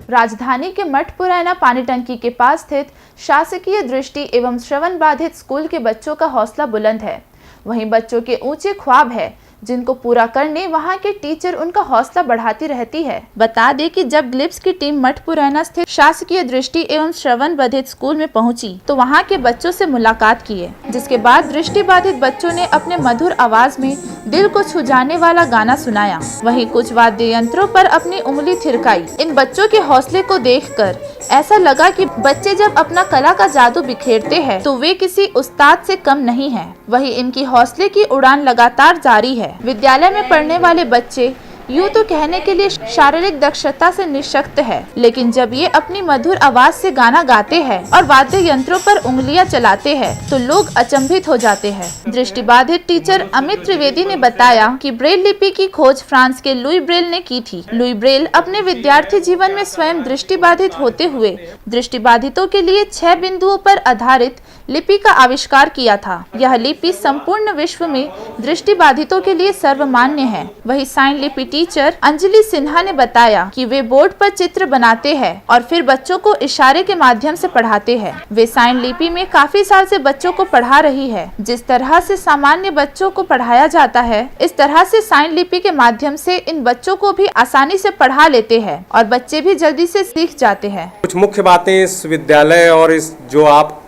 राजधानी के मठपुरैना पानी टंकी के पास स्थित शासकीय दृष्टि एवं श्रवण बाधित स्कूल के बच्चों का हौसला बुलंद है। वहीं बच्चों के ऊंचे ख्वाब है जिनको पूरा करने वहां के टीचर उनका हौसला बढ़ाती रहती है। बता दें कि जब ग्लिप्स की टीम मठपुरैना स्थित शासकीय दृष्टि एवं श्रवण बाधित स्कूल में पहुंची तो वहां के बच्चों से मुलाकात किए, जिसके बाद दृष्टि बाधित बच्चों ने अपने मधुर आवाज में दिल को छू जाने वाला गाना सुनाया। वहीं कुछ वाद्य यंत्रों पर अपनी उंगली थिरकाई। इन बच्चों के हौसले को देखकर ऐसा लगा कि बच्चे जब अपना कला का जादू बिखेरते हैं तो वे किसी उस्ताद से कम नहीं हैं। वहीं इनकी हौसले की उड़ान लगातार जारी है। विद्यालय में पढ़ने वाले बच्चे यूँ तो कहने के लिए शारीरिक दक्षता से निशक्त है, लेकिन जब ये अपनी मधुर आवाज से गाना गाते हैं और वाद्य यंत्रों पर उंगलियां चलाते हैं तो लोग अचंभित हो जाते हैं। दृष्टिबाधित टीचर अमित त्रिवेदी ने बताया कि ब्रेल लिपि की खोज फ्रांस के लुई ब्रेल ने की थी। लुई ब्रेल अपने विद्यार्थी जीवन में स्वयं दृष्टिबाधित होते हुए दृष्टिबाधितों के लिए 6 बिंदुओं पर आधारित लिपि का आविष्कार किया था। यह लिपि संपूर्ण विश्व में दृष्टिबाधितों के लिए सर्वमान्य है। वही साइन लिपि टीचर अंजलि सिन्हा ने बताया कि वे बोर्ड पर चित्र बनाते हैं और फिर बच्चों को इशारे के माध्यम से पढ़ाते हैं। वे साइन लिपि में काफी साल से बच्चों को पढ़ा रही है। जिस तरह से सामान्य बच्चों को पढ़ाया जाता है, इस तरह से साइन लिपि के माध्यम से इन बच्चों को भी आसानी से पढ़ा लेते हैं और बच्चे भी जल्दी से सीख जाते हैं। कुछ मुख्य बातें इस विद्यालय और इस जो आप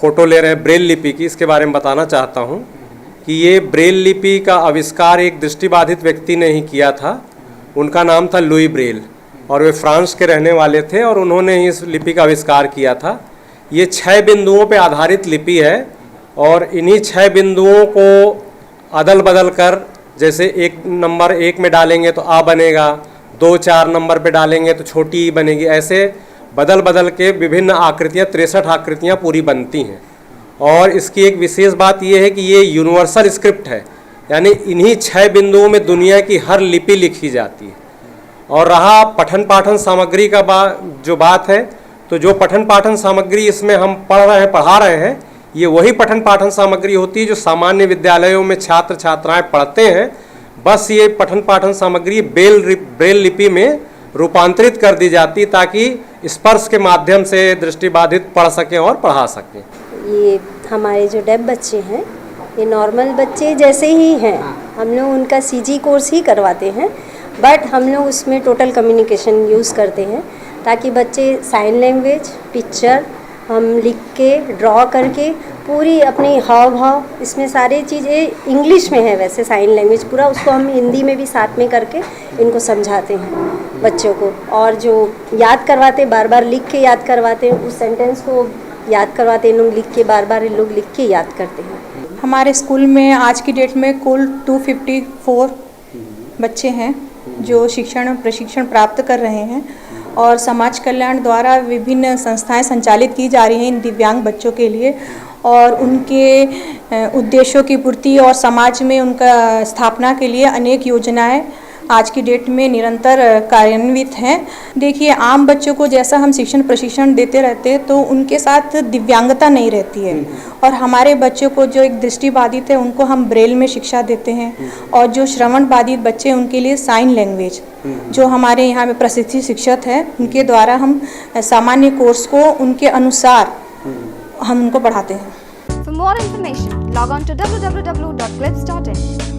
फोटो ले रहे हैं ब्रेल लिपि की, इसके बारे में बताना चाहता हूं कि ये ब्रेल लिपि का आविष्कार एक दृष्टिबाधित व्यक्ति ने ही किया था। उनका नाम था लुई ब्रेल और वे फ्रांस के रहने वाले थे और उन्होंने ही इस लिपि का आविष्कार किया था। ये 6 बिंदुओं पे आधारित लिपि है और इन्हीं 6 बिंदुओं को अदल बदल कर, जैसे एक नंबर 1 में डालेंगे तो आ बनेगा, 2-4 नंबर पे डालेंगे तो छोटी ई बनेगी, ऐसे बदल बदल के विभिन्न आकृतियाँ 63 आकृतियाँ पूरी बनती हैं। और इसकी एक विशेष बात यह है कि ये यूनिवर्सल स्क्रिप्ट है, यानी इन्हीं 6 बिंदुओं में दुनिया की हर लिपि लिखी जाती है। और रहा पठन पाठन सामग्री का जो बात है, तो जो पठन पाठन सामग्री इसमें हम पढ़ा रहे हैं, ये वही पठन पाठन सामग्री होती है जो सामान्य विद्यालयों में छात्र छात्राएँ पढ़ते हैं। बस ये पठन पाठन सामग्री ब्रेल लिपि में रूपांतरित कर दी जाती ताकि स्पर्श के माध्यम से दृष्टिबाधित पढ़ सकें और पढ़ा सकें। ये हमारे जो डेफ बच्चे हैं ये नॉर्मल बच्चे जैसे ही हैं। हम लोग उनका सीजी कोर्स ही करवाते हैं, बट हम लोग उसमें टोटल कम्युनिकेशन यूज़ करते हैं ताकि बच्चे साइन लैंग्वेज, पिक्चर हम लिख के ड्रॉ करके पूरी अपनी हाव भाव, इसमें सारी चीज़ें इंग्लिश में है वैसे साइन लैंग्वेज पूरा, उसको हम हिंदी में भी साथ में करके इनको समझाते हैं बच्चों को। और जो याद करवाते, बार बार लिख के याद करवाते हैं, उस सेंटेंस को याद करवाते हैं, इन लोग लिख के बार बार इन लोग लिख के याद करते हैं। हमारे स्कूल में आज की डेट में कुल 254 बच्चे हैं जो प्रशिक्षण प्राप्त कर रहे हैं और समाज कल्याण द्वारा विभिन्न संस्थाएं संचालित की जा रही हैं इन दिव्यांग बच्चों के लिए और उनके उद्देश्यों की पूर्ति और समाज में उनका स्थापना के लिए अनेक योजनाएं आज की डेट में निरंतर कार्यान्वित हैं। देखिए, आम बच्चों को जैसा हम शिक्षण प्रशिक्षण देते रहते हैं तो उनके साथ दिव्यांगता नहीं रहती है और हमारे बच्चों को जो एक दृष्टिबाधित है उनको हम ब्रेल में शिक्षा देते हैं और जो श्रवण बाधित बच्चे उनके लिए साइन लैंग्वेज, जो हमारे यहाँ में प्रशिक्षित शिक्षक हैं उनके द्वारा हम सामान्य कोर्स को उनके अनुसार हम उनको पढ़ाते हैं। For more information, log on to www.clips.in.